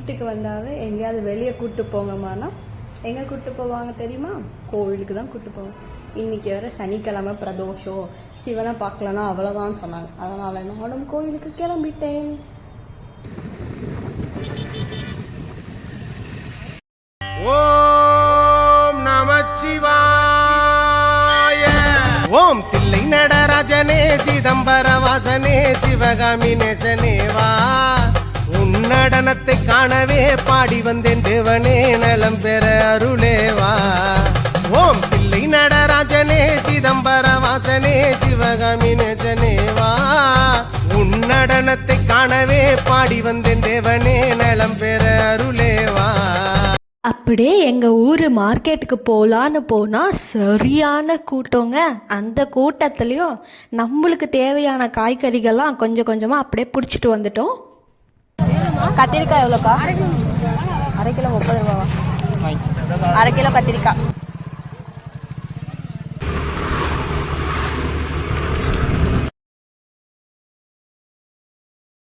வீட்டுக்கு வந்தாவே எங்கேயாவது வெளியே கூப்பிட்டு போங்கம்மானா எங்கே கூப்பிட்டு போவாங்க தெரியுமா? கோவிலுக்கு தான் கூப்பிட்டு போவாங்க. இன்றைக்கி வேறு சனிக்கிழமை பிரதோஷம், சிவனை பார்க்கலன்னா அவ்வளோதான் சொன்னாங்க. அதனால் நானும் கோவிலுக்கு கிளம்பிட்டேன். ஓம் நமச்சிவாய. ஓம் தில்லை நடராஜனே, சிதம்பர வாசனே, சிவகாமி நேசனேவா. உன்னடனத்தை காணவே பாடி வந்தேன் தேவனே, நலம் பெற அருளேவா. ஓம் தில்லை நடராஜனே, சிதம்பர வாசனே, சிவகாமி நேசனேவா. உன்னடனத்தை காணவே பாடி வந்தேன் தேவனே, நலம் பெற அருளேவா. அப்படியே எங்கள் ஊர் மார்க்கெட்டுக்கு போகலான்னு போனால் சரியான கூட்டங்க. அந்த கூட்டத்துலேயும் நம்மளுக்கு தேவையான காய்கறிகள்லாம் கொஞ்சம் கொஞ்சமாக அப்படியே பிடிச்சிட்டு வந்துட்டோம். கத்திரிக்காய் எவ்வளோக்கா? அரை கிலோ 30 ரூபாவா? அரை கிலோ கத்திரிக்காய்.